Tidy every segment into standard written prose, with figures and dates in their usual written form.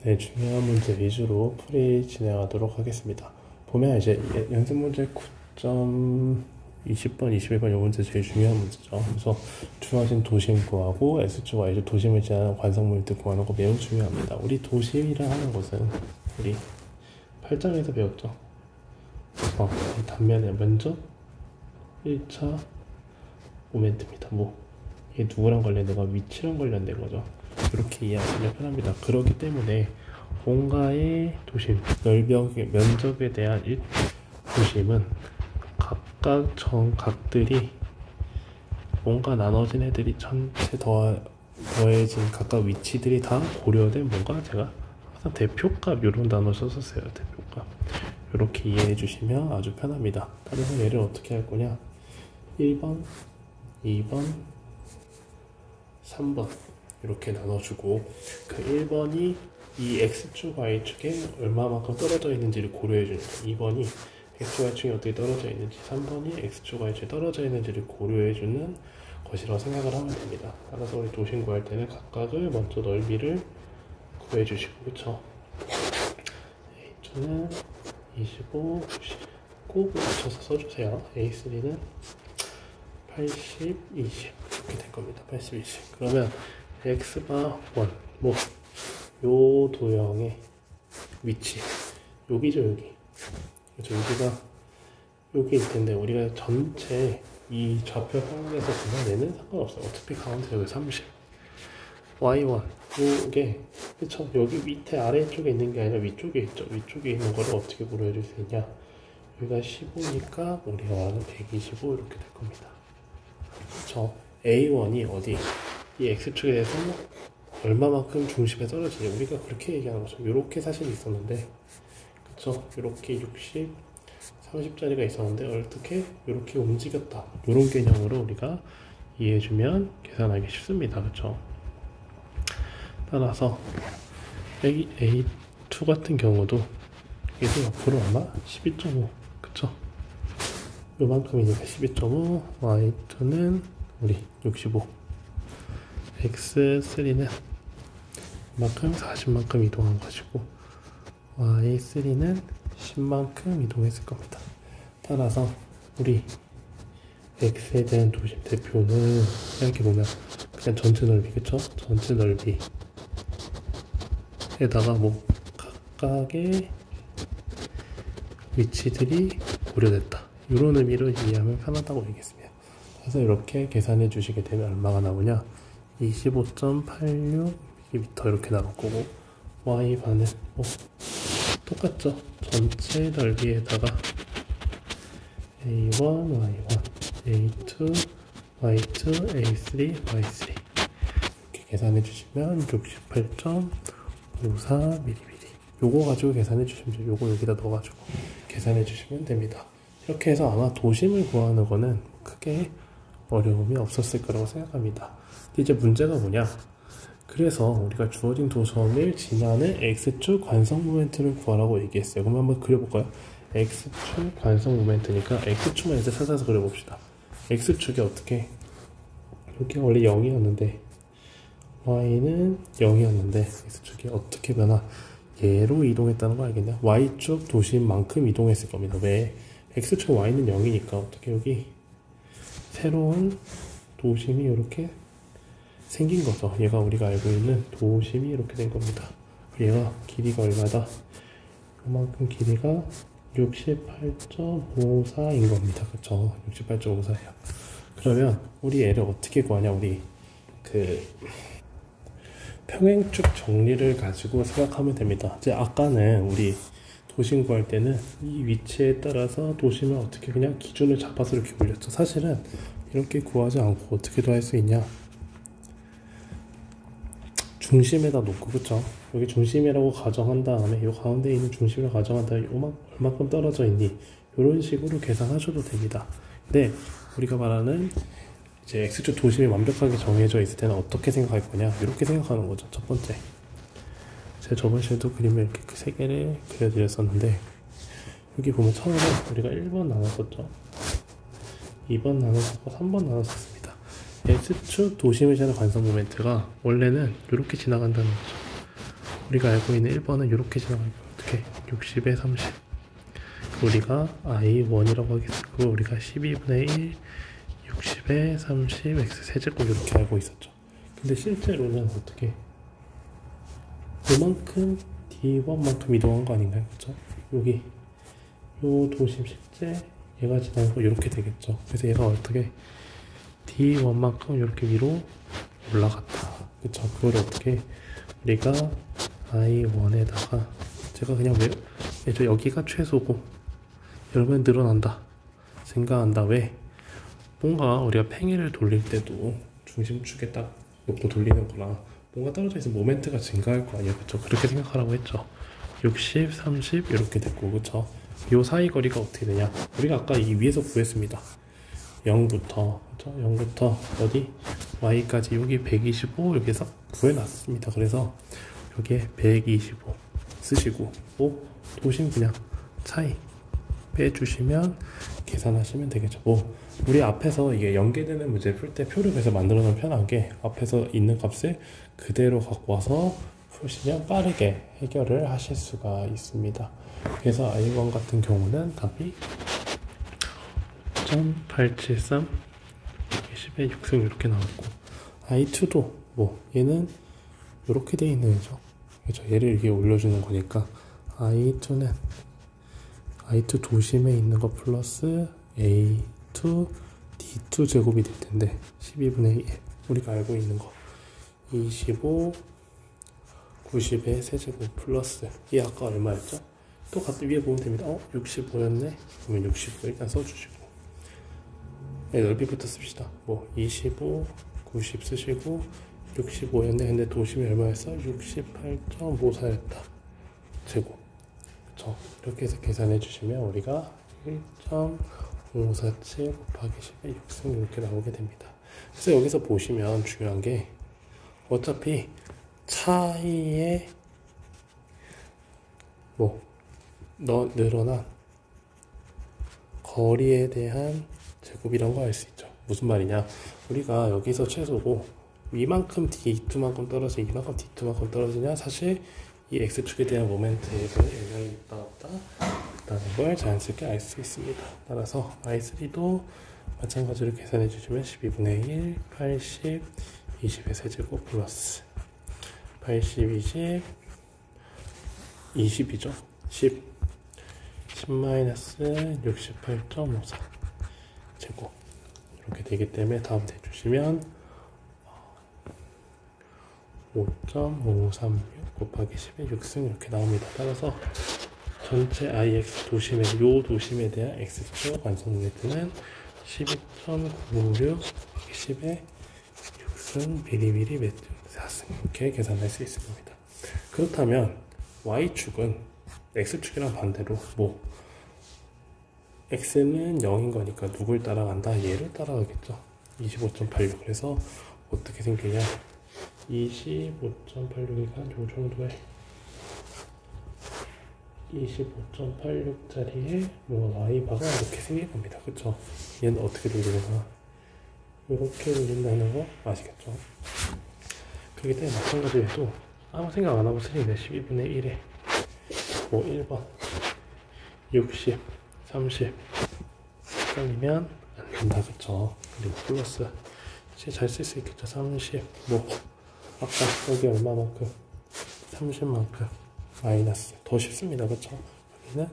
네, 중요한 문제 위주로 풀이 진행하도록 하겠습니다. 보면 이제 연습 문제 9점 20번, 21번 이 문제 제일 중요한 문제죠. 그래서 주어진 도심 구하고 S축, Y축 도심을 지나는 관성물들 구하는 거 매우 중요합니다. 우리 도심이라 하는 것은 우리 8장에서 배웠죠. 이 단면의 면적 1차 모멘트입니다. 이게 누구랑 관련된 거? 위치랑 관련된 거죠. 이렇게 이해하시면 편합니다. 그렇기 때문에 뭔가의 도심, 면적에 대한 도심은 각각 정각들이 뭔가 나눠진 애들이 전체 더해진 각각 위치들이 다 고려된 뭔가 제가 항상 대표값 이런 단어 썼었어요. 대표값. 이렇게 이해해 주시면 아주 편합니다. 따라서 얘를 어떻게 할 거냐? 1번, 2번, 3번 이렇게 나눠주고 그 1번이 이 X축, Y축에 얼마만큼 떨어져 있는지를 고려해 주는 거예요. 2번이 X축, Y축이 어떻게 떨어져 있는지, 3번이 X축, Y축이 떨어져 있는지를 고려해 주는 것이라고 생각을 하면 됩니다. 따라서 우리 도심 구할 때는 각각을 먼저 넓이를 구해 주시고, 그쵸? A2는 25, 90 꼭 맞춰서 써주세요. A3는 80, 20 이렇게 될 겁니다. 80, 20. 그러면 X바 1, 요 도형의 위치 여기죠. 여기 그렇죠. 여기가 여기일 텐데 우리가 전체 이 좌표 상황에서 보면 얘는 상관없어요. 어차피 가운데 여기 30 Y1 요게 그쵸. 여기 밑에 아래쪽에 있는 게 아니라 위쪽에 있죠. 위쪽에 있는 거를 어떻게 고려해 줄 수 있냐. 여기가 15니까 우리가 말하는 125 이렇게 될 겁니다. 그쵸. A1이 어디 이 X축에 대해서 얼마만큼 중심에 떨어지냐 우리가 그렇게 얘기하는 거죠. 요렇게 사실이 있었는데 그쵸. 요렇게 60 30짜리가 있었는데 어떻게 요렇게 움직였다 요런 개념으로 우리가 이해해주면 계산하기 쉽습니다. 그쵸. 따라서 A2 같은 경우도 얘도 옆으로 아마 12.5 그쵸. 요만큼이니까 12.5 Y2는 우리 65 X3는 이만큼 40만큼 이동한 것이고 Y3는 10만큼 이동했을 겁니다. 따라서 우리 X에 대한 도심 대표는 이렇게 보면 그냥 전체 넓이 그쵸? 전체 넓이에다가 각각의 위치들이 고려됐다 이런 의미로 이해하면 편하다고 얘기했습니다. 그래서 이렇게 계산해 주시게 되면 얼마가 나오냐 25.86 m 이렇게 나올 거고 Y반은 똑같죠. 전체 넓이에다가 A1, Y1, A2, Y2, A3, Y3 이렇게 계산해 주시면 68.54mm 요거 가지고 계산해 주시면 돼요. 요거 여기다 넣어가지고 계산해 주시면 됩니다. 이렇게 해서 아마 도심을 구하는 거는 크게 어려움이 없었을 거라고 생각합니다. 근데 이제 문제가 뭐냐? 그래서 우리가 주어진 도점을 지나는 X축 관성 모멘트를 구하라고 얘기했어요. 그럼 한번 그려볼까요? X축 관성 모멘트니까 X축만 이제 찾아서 그려봅시다. X축이 어떻게? 여기가 원래 0이었는데 Y는 0이었는데 X축이 어떻게 변화? 얘로 이동했다는 거 알겠냐? Y축 도심만큼 이동했을 겁니다. 왜? X축 Y는 0이니까 어떻게 여기 새로운 도심이 이렇게 생긴 거죠. 얘가 우리가 알고 있는 도심이 이렇게 된 겁니다. 얘가 길이가 얼마다? 그만큼 길이가 68.54인 겁니다. 그쵸? 68.54예요. 그러면 우리 얘를 어떻게 구하냐? 우리 평행축 정리를 가지고 생각하면 됩니다. 이제 아까는 우리 도심 구할 때는 이 위치에 따라서 도심을 어떻게 그냥 기준을 잡아서 이렇게 올렸죠. 사실은 이렇게 구하지 않고 어떻게 더 할 수 있냐? 중심에다 놓고 그쵸? 여기 중심이라고 가정한 다음에 이 가운데 있는 중심을 가정한 다음에 얼마큼 떨어져 있니? 이런 식으로 계산하셔도 됩니다. 근데 우리가 말하는 이제 X축 도심이 완벽하게 정해져 있을 때는 어떻게 생각할 거냐? 이렇게 생각하는 거죠. 첫 번째 제가 저번 시에도 그림을 이렇게 세 개를 그려드렸었는데 여기 보면 처음에 우리가 1번 나눴었죠. 2번 나눴었고 3번 나눴었습니다. X축 도심을 지나는 관성 모멘트가 원래는 이렇게 지나간다는 거죠. 우리가 알고 있는 1번은 이렇게 지나가고 어떻게 60에 30 우리가 I1이라고 하겠고 우리가 12분의 1 60에 30 x 세제곱 이렇게 알고 있었죠. 근데 실제로는 어떻게 요만큼 D1만큼 이동한 거 아닌가요? 그쵸? 여기 요 도심 실제 얘가 지나는 거 이렇게 되겠죠. 그래서 얘가 어떻게 D1만큼 이렇게 위로 올라갔다. 그쵸? 그걸 어떻게 우리가 I1에다가 제가 그냥 왜 여기가 최소고 여러분 늘어난다 생각한다. 왜? 뭔가 우리가 팽이를 돌릴 때도 중심축에 딱 놓고 돌리는 거랑 뭔가 떨어져 있으면 모멘트가 증가할 거 아니에요. 그쵸? 그렇게 생각하라고 했죠. 60, 30 이렇게 됐고 그쵸? 요 사이 거리가 어떻게 되냐? 우리가 아까 이 위에서 구했습니다. 0부터 그쵸? 0부터 어디? y까지 여기 125 여기서 구해놨습니다. 그래서 여기에 125 쓰시고 도심 그냥 차이 빼주시면 계산하시면 되겠죠. 우리 앞에서 이게 연계되는 문제 풀 때 표를 그래서 만들어 놓으면 편하게 앞에서 있는 값을 그대로 갖고 와서 푸시면 빠르게 해결을 하실 수가 있습니다. 그래서 I1 같은 경우는 답이 0.873 10의 6승 이렇게 나왔고 I2도 얘는 이렇게 돼 있는 거죠. 그렇죠? 얘를 이렇게 올려주는 거니까 I2는 I2 도심에 있는 거 플러스 A2 D2 제곱이 될 텐데 12분의 1 우리가 알고 있는 거 25 90의 세제곱 플러스 이 아까 얼마였죠? 또 위에 보면 됩니다. 65였네? 그러면 65 일단 써주시고 넓이부터 씁시다. 25 90 쓰시고 65였네. 근데 도심이 얼마였어? 68.54였다 제곱. 그쵸? 이렇게 해서 계산해 주시면 우리가 1.547 곱하기 10의 6승 이렇게 나오게 됩니다. 그래서 여기서 보시면 중요한 게 어차피 차이에 늘어난 거리에 대한 제곱이란 거 알 수 있죠. 무슨 말이냐? 우리가 여기서 최소고 이만큼 D2만큼 떨어지냐 이만큼 D2만큼 떨어지냐 사실 이 X축에 대한 모멘트에서 영향이 있다 없다 라는 걸 자연스럽게 알 수 있습니다. 따라서 I3도 마찬가지로 계산해 주시면 12분의 1 80 20의 세제곱 플러스 80 20 20이죠. 10 68.54 제곱 이렇게 되기 때문에 다음 대주시면 5.536 곱하기 10의 6승 이렇게 나옵니다. 따라서 전체 IX 도심의 요 도심에 대한 X축 완성 모멘트는 12.96 곱하기 10의 6승 미리미리 매트 4승 이렇게 계산할 수 있습니다. 그렇다면 Y축은 X축이랑 반대로 X는 0인 거니까 누굴 따라간다? 얘를 따라가겠죠. 25.86 그래서 어떻게 생기냐 25.86이니까 요 정도의 25.86짜리에 Y바가 이렇게 생길 겁니다. 그쵸? 얘는 어떻게 돌리는가? 이렇게 돌린다는 거 아시겠죠? 그렇기 때문에 마찬가지로 아무 생각 안 하고 쓰는데 12분의 1에 1번 60 30 헷갈리면 안 된다. 그쵸? 그리고 플러스 진짜 잘 쓸 수 있겠죠. 30 아까 여기 얼마만큼 30만큼 마이너스 더 쉽습니다. 그쵸? 여기는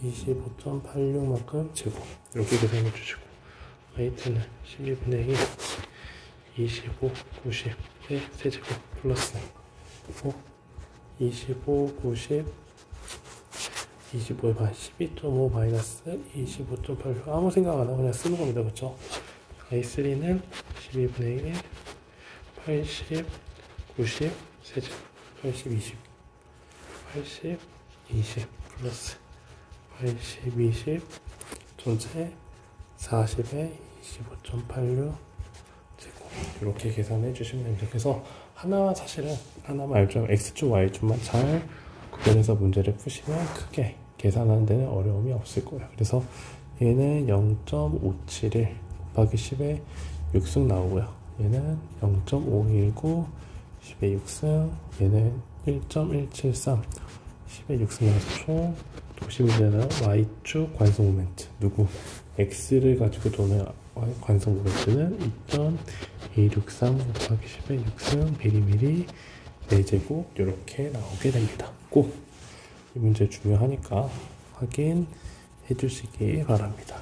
25.86만큼 제곱 이렇게 계산해 주시고 화이트는 12분의 1 25 90의 세제곱 플러스 25 90 25에 반 12.5 마이너스 25.86 아무 생각 안 하고 그냥 쓰는 겁니다. 그쵸? I3는 12분의 1 80 90 세제곱 80 20 80 20 플러스 80 20 전체 40에 25.86 제곱 이렇게 계산해 주시면 됩니다. 그래서 사실은 하나만 알죠. X축 Y축만 잘 구별해서 문제를 푸시면 크게 계산하는 데는 어려움이 없을 거예요. 그래서 얘는 0.571 곱하기 10의 6승 나오고요. 얘는 0.519 10의 6승, 얘는 1.173 10의 6승에서 총 도시문제는 Y축 관성 모멘트 누구 X를 가지고 도는 관성 모멘트는 2.263 곱하기 10의 6승 미리미리 4제곱 이렇게 나오게 됩니다. 꼭 이 문제 중요하니까 확인해 주시기 바랍니다.